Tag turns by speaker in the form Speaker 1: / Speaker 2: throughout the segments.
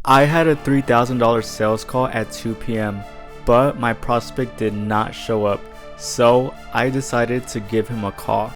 Speaker 1: I had a $3,000 sales call at 2 p.m., but my prospect did not show up, so I decided to give him a call.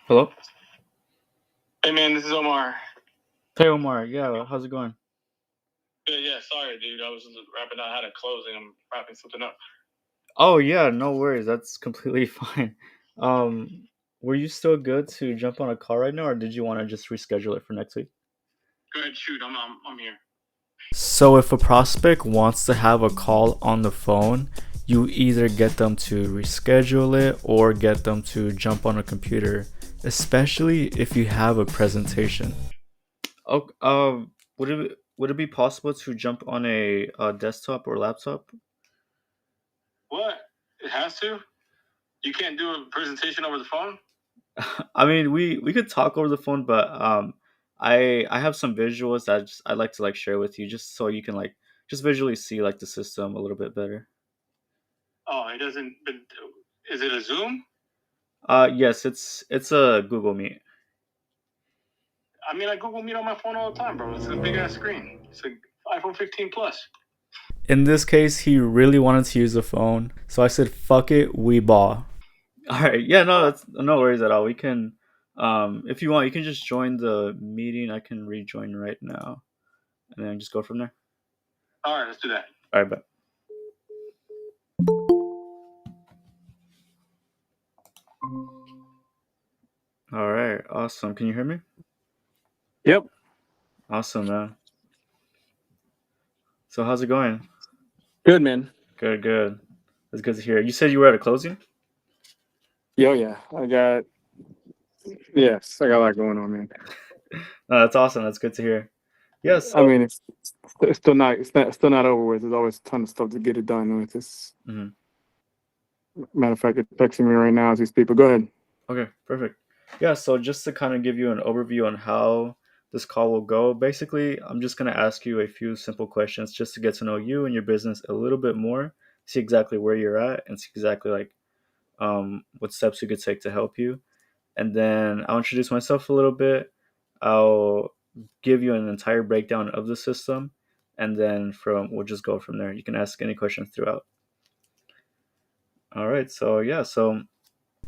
Speaker 1: Hello?
Speaker 2: Hey man, this is Omar.
Speaker 1: Hey Omar, yeah, how's it going?
Speaker 2: Yeah, sorry, dude. I was wrapping out. I had a closing. I'm wrapping something up.
Speaker 1: Oh yeah, no worries, that's completely fine. Were you still good to jump on a call right now, or did you want to just reschedule it for next week?
Speaker 2: Go ahead, shoot. I'm here.
Speaker 1: So if a prospect wants to have a call on the phone, you either get them to reschedule it or get them to jump on a computer, especially if you have a presentation. Oh, would it be possible to jump on a desktop or laptop?
Speaker 2: What? It has to? You can't do a presentation over the phone?
Speaker 1: I mean, we could talk over the phone, but I have some visuals that I'd like to like share with you, just so you can like just visually see like the system a little bit better.
Speaker 2: Oh, it doesn't. But is it a Zoom?
Speaker 1: Yes, it's a Google Meet.
Speaker 2: I mean, I Google Meet on my phone all the time, bro. It's a big ass screen. It's an iPhone 15 Plus.
Speaker 1: In this case, he really wanted to use the phone, so I said, "Fuck it, we ball." All right, yeah, no, that's no worries at all. We can, if you want, you can just join the meeting. I can rejoin right now, and then just go from there.
Speaker 2: All right, let's do that.
Speaker 1: All right, but. All right, awesome. Can you hear me?
Speaker 2: Yep.
Speaker 1: Awesome, man. So how's it going?
Speaker 2: Good, man.
Speaker 1: Good, good. That's good to hear. You said you were at a closing?
Speaker 2: Yeah. I got a lot going on, man.
Speaker 1: No, that's awesome. That's good to hear. Yeah,
Speaker 2: I
Speaker 1: so
Speaker 2: mean, it's still not over with. There's always a ton of stuff to get it done with. This
Speaker 1: mhm.
Speaker 2: matter of fact, it's texting me right now as we speak. But go ahead.
Speaker 1: Okay, perfect. Yeah, so just to kind of give you an overview on how this call will go, basically, I'm just going to ask you a few simple questions just to get to know you and your business a little bit more, see exactly where you're at, and see exactly like what steps you could take to help you. And then I'll introduce myself a little bit. I'll give you an entire breakdown of the system, and then we'll just go from there. You can ask any questions throughout. All right, so yeah, so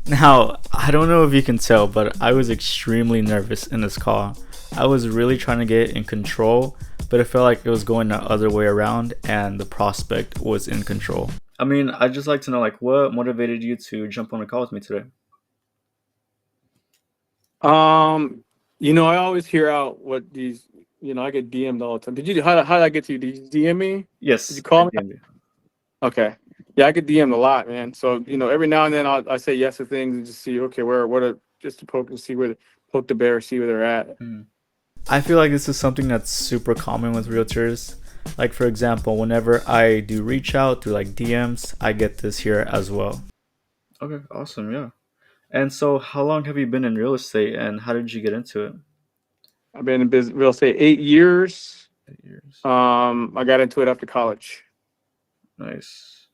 Speaker 1: now, I don't know if you can tell, but I was extremely nervous in this call. I was really trying to get in control, but it felt like it was going the other way around and the prospect was in control. I mean, I'd just like to know like what motivated you to jump on a call with me today?
Speaker 2: I always hear out what these. I get DM'd all the time. How did I get to you? Did you DM me? Did you
Speaker 1: Yes, I
Speaker 2: call me?
Speaker 1: DM'd you.
Speaker 2: Okay. Yeah, I get DM'd a lot, man. So every now and then I say yes to things and just see okay just to poke and see poke the bear, see where they're at.
Speaker 1: I feel like this is something that's super common with realtors. Like for example, whenever I do reach out through like DMs, I get this here as well. Okay, awesome, yeah. And so how long have you been in real estate and how did you get into it?
Speaker 2: I've been in business real estate 8 years.
Speaker 1: 8 years.
Speaker 2: I got into it after college.
Speaker 1: Nice.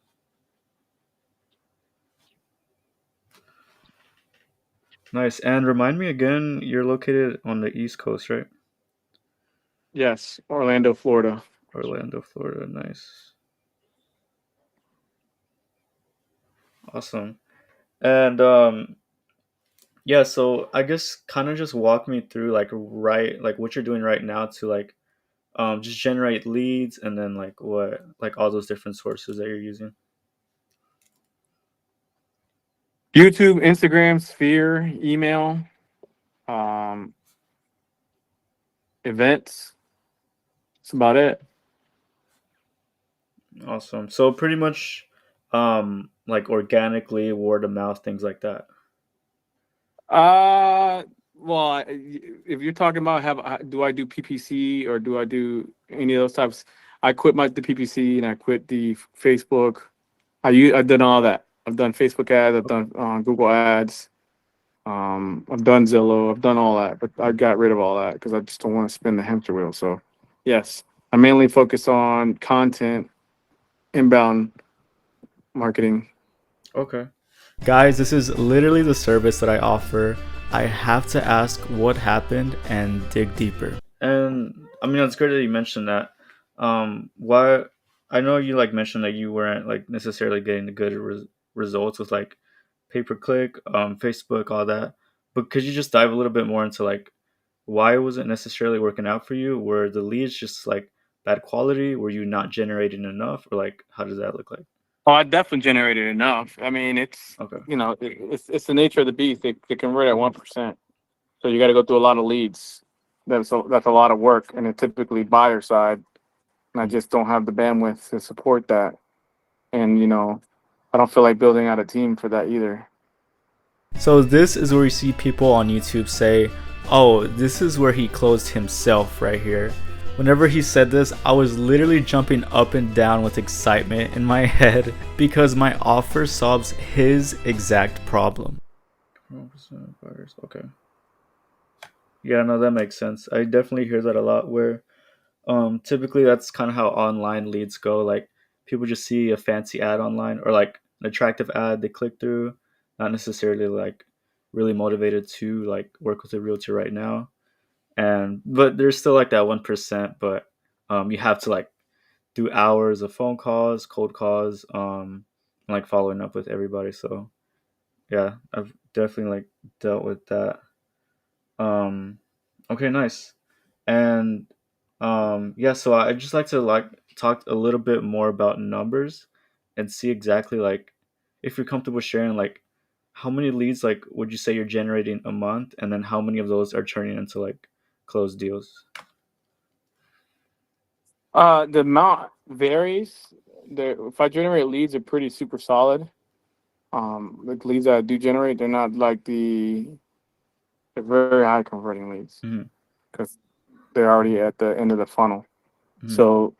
Speaker 1: Nice. And remind me again, you're located on the East Coast, right?
Speaker 2: Yes, Orlando, Florida.
Speaker 1: Orlando, Florida. Nice. Awesome. And yeah, so I guess kind of just walk me through like what you're doing right now to like just generate leads and then like what like all those different sources that you're using.
Speaker 2: YouTube, Instagram, Sphere, email, um, events. That's about it.
Speaker 1: Awesome. So pretty much like organically word of mouth things like that.
Speaker 2: Well, if you're talking about do I do PPC or do I do any of those types? I quit the PPC and I quit the Facebook. I've done all that. I've done Facebook ads. I've done Google ads. I've done Zillow. I've done all that, but I got rid of all that because I just don't want to spin the hamster wheel. So, yes, I mainly focus on content, inbound marketing.
Speaker 1: Okay. Guys, this is literally the service that I offer. I have to ask what happened and dig deeper. And I mean, it's great that you mentioned that. Why? I know you like mentioned that you weren't like necessarily getting the good results with like pay per click, Facebook, all that. But could you just dive a little bit more into like why wasn't necessarily working out for you? Were the leads just like bad quality? Were you not generating enough, or like how does that look like?
Speaker 2: Oh, I definitely generated enough. I mean, it's
Speaker 1: Okay.
Speaker 2: it's the nature of the beast. They convert at 1%, so you got to go through a lot of leads. That's a lot of work, and it typically buyer side. And I just don't have the bandwidth to support that. And I don't feel like building out a team for that either.
Speaker 1: So this is where you see people on YouTube say, "Oh, this is where he closed himself right here." Whenever he said this, I was literally jumping up and down with excitement in my head because my offer solves his exact problem. 12% buyers. Okay. Yeah, no, that makes sense. I definitely hear that a lot where typically that's kind of how online leads go. Like people just see a fancy ad online or like an attractive ad they click through, not necessarily like really motivated to like work with a realtor right now. And but there's still like that 1%, but you have to like do hours of phone calls, cold calls, and, like following up with everybody. So yeah, I've definitely like dealt with that. Um, okay, nice. And yeah, so I just like to like talk a little bit more about numbers and see exactly like if you're comfortable sharing like how many leads like would you say you're generating a month, and then how many of those are turning into like closed deals?
Speaker 2: The amount varies. If I generate leads, are pretty super solid. The leads that I do generate, they're very high converting leads
Speaker 1: Hmm.
Speaker 2: because they're already at the end of the funnel.
Speaker 1: Hmm.
Speaker 2: So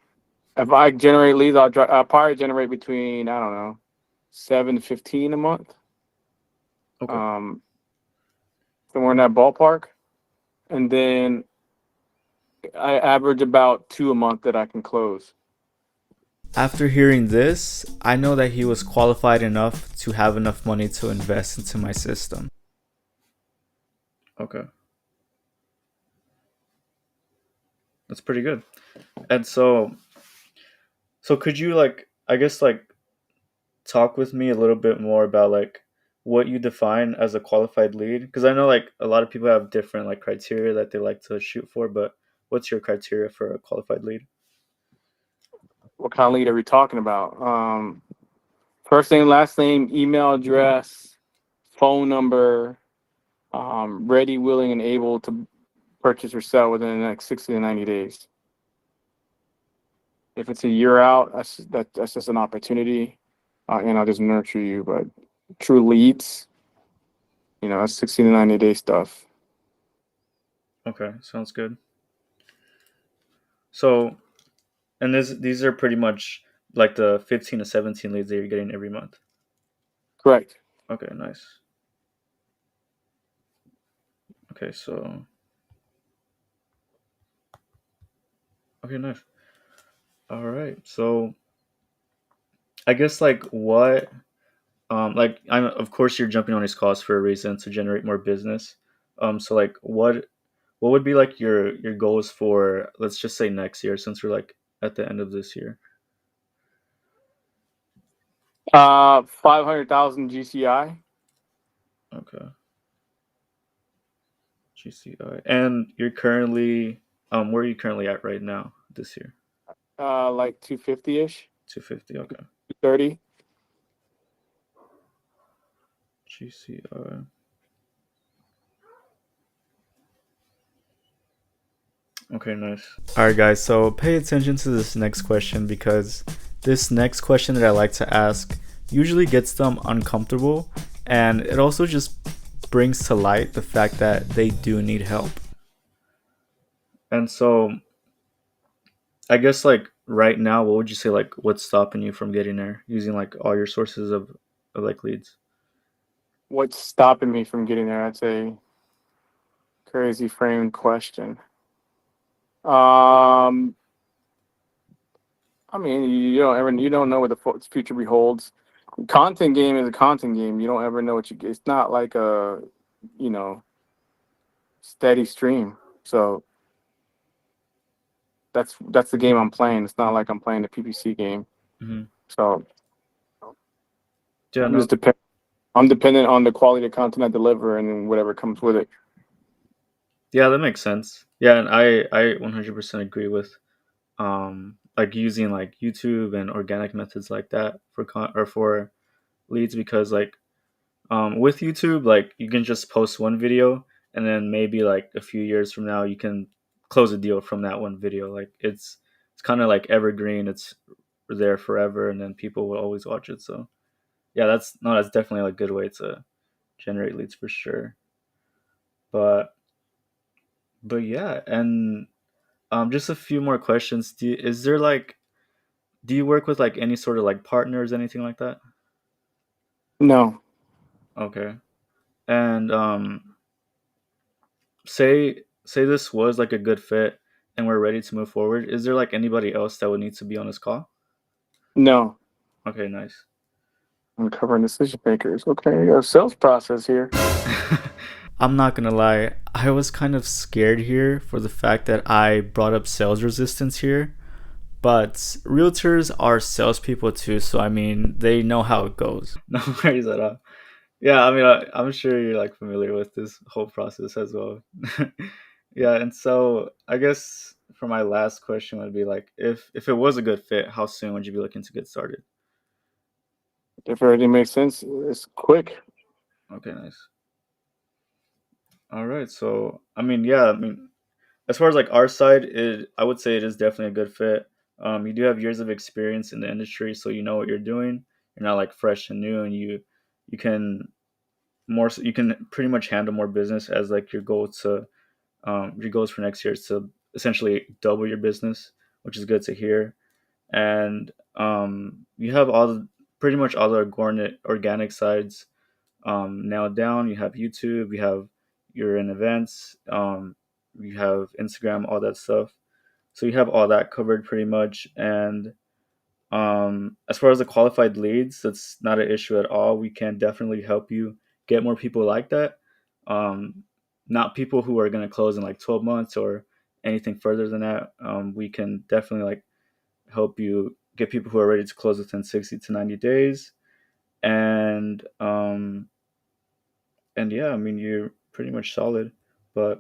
Speaker 2: if I generate leads, I'll probably generate between, I don't know, 7 to 15 a month,
Speaker 1: Okay.
Speaker 2: um, somewhere in that ballpark. And then I average about two a month that I can close.
Speaker 1: After hearing this, I know that he was qualified enough to have enough money to invest into my system. Okay, that's pretty good. And so could you like I guess like talk with me a little bit more about like what you define as a qualified lead? Because I know like a lot of people have different like criteria that they like to shoot for, but what's your criteria for a qualified lead?
Speaker 2: What kind of lead are we talking about? First name, last name, email address, phone number, ready, willing, and able to purchase or sell within the next 60 to 90 days. If it's a year out, that's just an opportunity, and I'll just nurture you. But true leads, that's 60 to 90 day stuff.
Speaker 1: Okay, sounds good. So and these are pretty much like the 15 to 17 leads that you're getting every month.
Speaker 2: Correct.
Speaker 1: Okay, nice. Okay, so okay, nice. All right. So I guess like what like I'm of course you're jumping on these calls for a reason to generate more business. So like what would be like your goals for let's just say next year since we're like at the end of this year?
Speaker 2: 500,000 GCI.
Speaker 1: Okay. GCI. And you're currently where are you currently at right now this year?
Speaker 2: Like 250 ish,
Speaker 1: 250. Okay.
Speaker 2: 30.
Speaker 1: GCI. Okay, nice. All right, guys. So pay attention to this next question because this next question that I like to ask usually gets them uncomfortable, and it also just brings to light the fact that they do need help. And so, I guess like right now, what would you say like what's stopping you from getting there using like all your sources of like leads?
Speaker 2: What's stopping me from getting there? That's a crazy framed question. Um, I mean, you don't know what the future beholds. Content game is a content game. You don't ever know what you get. It's not like a, you know, steady stream. So That's the game I'm playing. It's not like I'm playing the PPC game.
Speaker 1: Hmm.
Speaker 2: So
Speaker 1: Yeah,
Speaker 2: I'm
Speaker 1: no,
Speaker 2: just depend. I'm dependent on the quality of content I deliver and then whatever comes with it.
Speaker 1: yeah, that makes sense. Yeah, and I 100% agree with like using like YouTube and organic methods like that for or for leads, because like with YouTube, like you can just post one video and then maybe like a few years from now you can close a deal from that one video. Like it's kind of like evergreen. It's there forever, and then people will always watch it. So yeah, that's definitely a good way to generate leads for sure. But yeah, and just a few more questions. Is there like, do you work with like any sort of like partners, anything like that?
Speaker 2: No,
Speaker 1: Okay. And say this was like a good fit and we're ready to move forward. Is there like anybody else that would need to be on this call?
Speaker 2: no.
Speaker 1: Okay, nice.
Speaker 2: I'm covering decision makers. Okay, you got a sales process here.
Speaker 1: I'm not gonna lie, I was kind of scared here for the fact that I brought up sales resistance here, but realtors are salespeople too, so I mean they know how it goes. No worries at all. Yeah, I mean, I'm sure you're like familiar with this whole process as well. Yeah, and so I guess for my last question would be like, if it was a good fit, how soon would you be looking to get started?
Speaker 2: If everything makes sense, it's quick.
Speaker 1: Okay, nice. All right, so I mean, yeah, I mean, as far as like our side, I would say it is definitely a good fit. You do have years of experience in the industry, so you know what you're doing. You're not like fresh and new, and you can you can pretty much handle more business as like your goals for next year is to essentially double your business, which is good to hear. And you have pretty much all the organic sides nailed down. You have YouTube, you have you're in events, you have Instagram, all that stuff. So you have all that covered pretty much. And as far as the qualified leads, that's not an issue at all. We can definitely help you get more people like that. Um, Not people who are going to close in like 12 months or anything further than that. We can definitely like help you get people who are ready to close within 60 to 90 days. And yeah, I mean you're pretty much solid. But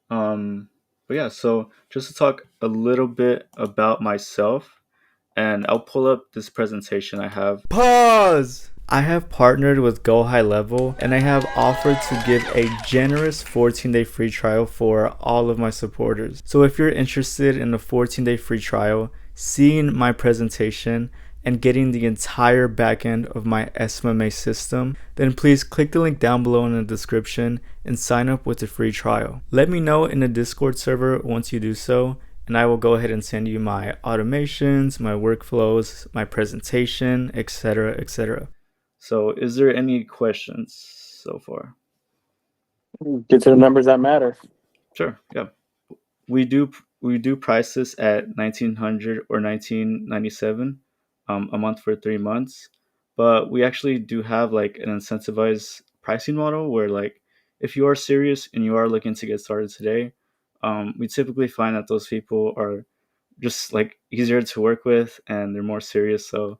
Speaker 1: um, yeah, so just to talk a little bit about myself, and I'll pull up this presentation I have. Pause! I have partnered with Go High Level and I have offered to give a generous 14-day free trial for all of my supporters. So if you're interested in a 14-day free trial, seeing my presentation, and getting the entire backend of my SMMA system, then please click the link down below in the description and sign up with a free trial. Let me know in the Discord server once you do so, and I will go ahead and send you my automations, my workflows, my presentation, etc., etc. So, is there any questions so far?
Speaker 2: Get to the numbers that matter.
Speaker 1: Sure. Yeah. We do we do price this at 1900 or 1997 a month for 3 months, but we actually do have like an incentivized pricing model where like if you are serious and you are looking to get started today, we typically find that those people are just like easier to work with and they're more serious. So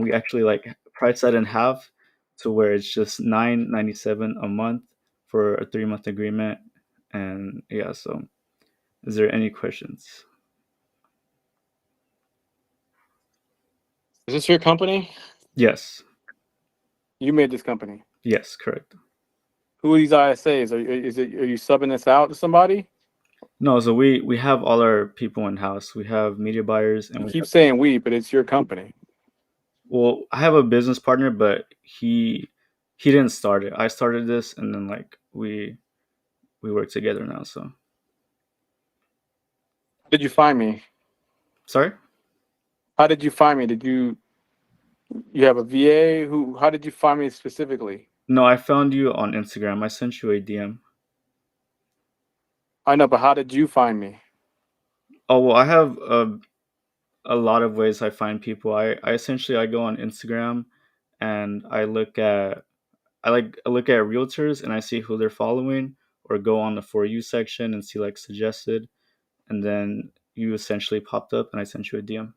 Speaker 1: we actually like price that in half to where it's just 997 a month for a 3 month agreement. And yeah, so is there any questions?
Speaker 2: Is this your company?
Speaker 1: Yes.
Speaker 2: You made this company.
Speaker 1: Yes, correct.
Speaker 2: Who are these ISAs? Are you subbing this out to somebody?
Speaker 1: No, so we have all our people in house. We have media buyers and
Speaker 2: You
Speaker 1: we
Speaker 2: keep
Speaker 1: have,
Speaker 2: saying we, but it's your company.
Speaker 1: well, I have a business partner, but he didn't start it. I started this and then like we work together now, so.
Speaker 2: How did you find me?
Speaker 1: Sorry?
Speaker 2: How did you find me? You have a VA? How did you find me specifically?
Speaker 1: No, I found you on Instagram. I sent you a DM.
Speaker 2: I know, but how did you find me?
Speaker 1: Oh, well, I have a lot of ways I find people. I essentially I go on Instagram and I look at realtors and I see who they're following, or go on the for you section and see like suggested. and then you essentially popped up, and I sent you a DM.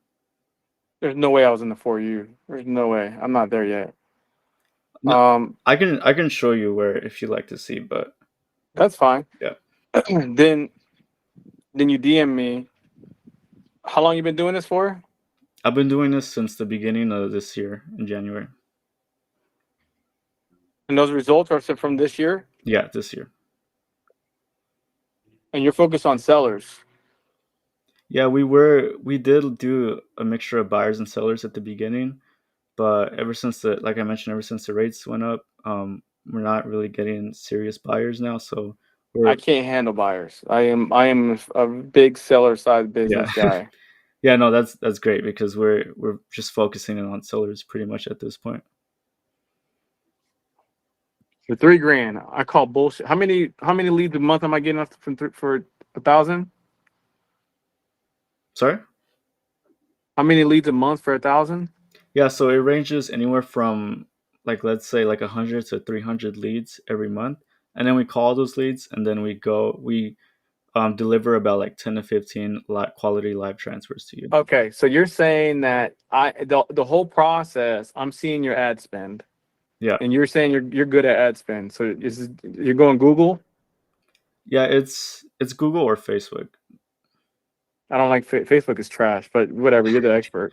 Speaker 2: There's no way I was in the For You. There's no way. I'm not there yet.
Speaker 1: No,
Speaker 2: Um,
Speaker 1: I can show you where if you like to see, but
Speaker 2: that's fine.
Speaker 1: yeah,
Speaker 2: then then you DM me. How long you been doing this for?
Speaker 1: I've been doing this since the beginning of this year in January.
Speaker 2: And those results are from this year.
Speaker 1: Yeah, this year.
Speaker 2: And you're focused on sellers.
Speaker 1: Yeah, we did do a mixture of buyers and sellers at the beginning, but ever since like I mentioned, ever since the rates went up, we're not really getting serious buyers now. So
Speaker 2: I
Speaker 1: we're
Speaker 2: can't handle buyers. I am a big seller side
Speaker 1: yeah,
Speaker 2: business guy.
Speaker 1: yeah. No, that's great because we're just focusing in on sellers pretty much at this point.
Speaker 2: For 3 grand, I call bullshit. How many leads a month am I getting off for 1,000?
Speaker 1: Sorry.
Speaker 2: How many leads a month for 1,000?
Speaker 1: Yeah, so it ranges anywhere from like let's say like 100 to 300 leads every month, and then we call those leads, and then we deliver about like 10 to 15 quality live transfers to you.
Speaker 2: Okay, so you're saying that the whole process, I'm seeing your ad spend,
Speaker 1: Yeah,
Speaker 2: and you're saying you're good at ad spend. So you're going Google?
Speaker 1: yeah, it's Google or Facebook.
Speaker 2: I don't like Facebook is trash, but whatever. You're the expert.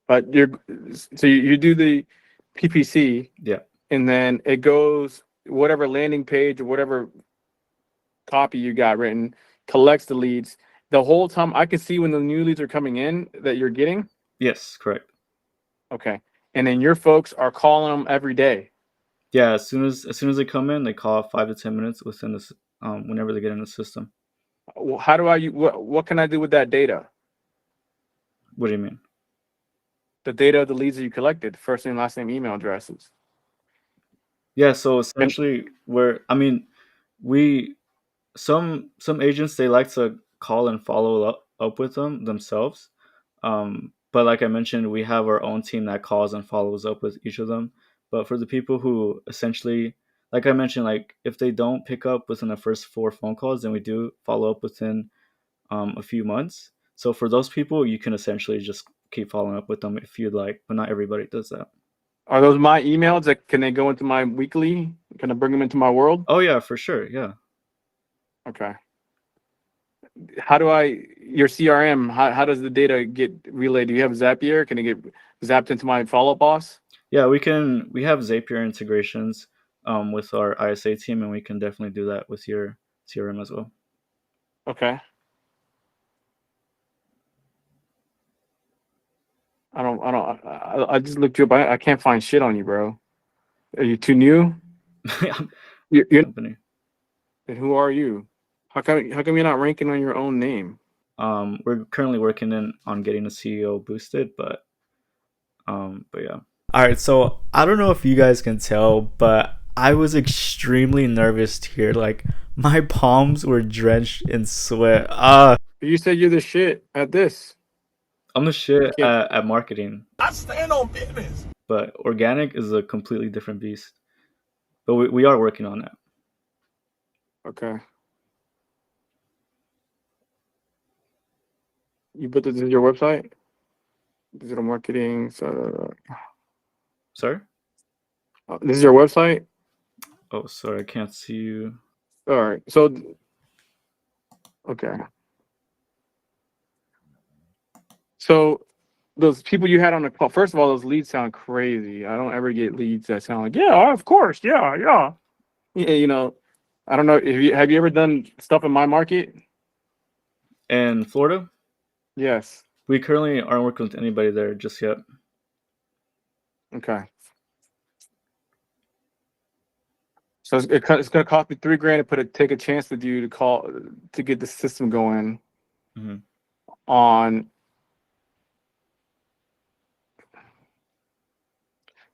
Speaker 2: But you do the PPC,
Speaker 1: Yeah.
Speaker 2: and then it goes whatever landing page or whatever copy you got written collects the leads. The whole time I can see when the new leads are coming in that you're getting.
Speaker 1: Yes, correct.
Speaker 2: Okay, and then your folks are calling them every day.
Speaker 1: Yeah, as soon as they come in, they call 5 to 10 minutes within this whenever they get in the system.
Speaker 2: How do what can I do with that data?
Speaker 1: What do you mean?
Speaker 2: The data of the leads that you collected, first name, last name, email addresses.
Speaker 1: Yeah, so
Speaker 2: And
Speaker 1: essentially we some agents they like to call and follow up with them themselves. But like I mentioned, we have our own team that calls and follows up with each of them. But for the people who essentially, like I mentioned, like if they don't pick up within the first 4 phone calls, then we do follow up within a few months. So for those people, you can essentially just keep following up with them if you'd like, but not everybody does that.
Speaker 2: are those my emails? That can they go into my weekly? Can I bring them into my world?
Speaker 1: Oh yeah, for sure. Yeah.
Speaker 2: Okay. How do I your CRM? How does the data get relayed? Do you have Zapier? Can it get zapped into my follow up boss?
Speaker 1: Yeah, we have Zapier integrations with our ISA team, and we can definitely do that with your CRM as well.
Speaker 2: Okay. I just looked you up. I can't find shit on you, bro. Are you too new? You're
Speaker 1: Company.
Speaker 2: then who are you? How come you're not ranking on your own name?
Speaker 1: We're currently working on getting the CEO boosted, but yeah. All right, so I don't know if you guys can tell, but I was extremely nervous here. Like my palms were drenched in sweat.
Speaker 2: You said you're the shit at this.
Speaker 1: I'm the
Speaker 2: I
Speaker 1: shit
Speaker 2: can't.
Speaker 1: at marketing. I stand on business. But organic is a completely different beast. But we are working on that.
Speaker 2: Okay. You put this in your website? Digital marketing. So,
Speaker 1: Sorry?
Speaker 2: this is your website?
Speaker 1: Oh, sorry, I can't see you.
Speaker 2: All right. So, okay. So, those people you had on the call, first of all, those leads sound crazy. I don't ever get leads that sound like, yeah, of course. Yeah, yeah. Yeah, I don't know. Have you ever done stuff in my market?
Speaker 1: In Florida,
Speaker 2: Yes.
Speaker 1: we currently aren't working with anybody there just yet.
Speaker 2: Okay. So it's going to cost me 3 grand to take a chance with you to get the system going
Speaker 1: Hmm.
Speaker 2: on.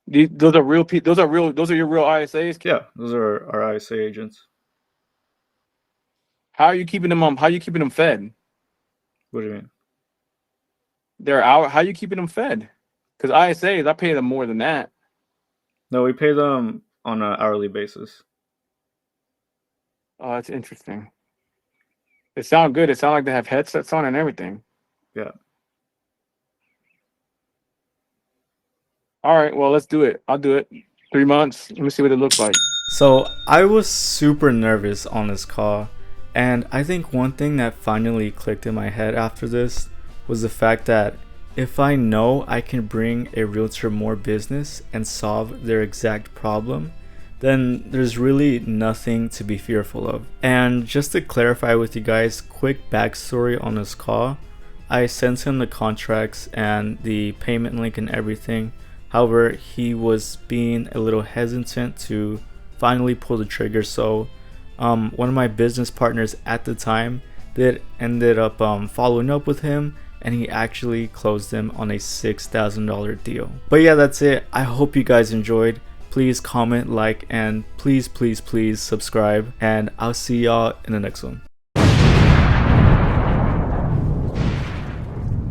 Speaker 2: Those are real people. Those are your real ISAs.
Speaker 1: Yeah, those are our ISA agents.
Speaker 2: How are you keeping them on? How are you keeping them fed?
Speaker 1: What do you mean?
Speaker 2: How are you keeping them fed? Because ISAs, I pay them more than that.
Speaker 1: No, we pay them on an hourly basis.
Speaker 2: Oh, that's interesting. It sounds good. It sounds like they have headsets on and everything.
Speaker 1: Yeah.
Speaker 2: All right, well, let's do it. I'll do it. 3 months. Let me see what it looks like.
Speaker 1: So I was super nervous on this call, and I think one thing that finally clicked in my head after this was the fact that if I know I can bring a realtor more business and solve their exact problem, then there's really nothing to be fearful of. And just to clarify with you guys, quick backstory on this call. I sent him the contracts and the payment link and everything. However, he was being a little hesitant to finally pull the trigger. So one of my business partners at the time did ended up following up with him, and he actually closed them on a $6,000 deal. But yeah, that's it. I hope you guys enjoyed. Please comment, like, and please subscribe, and I'll see y'all in the next one.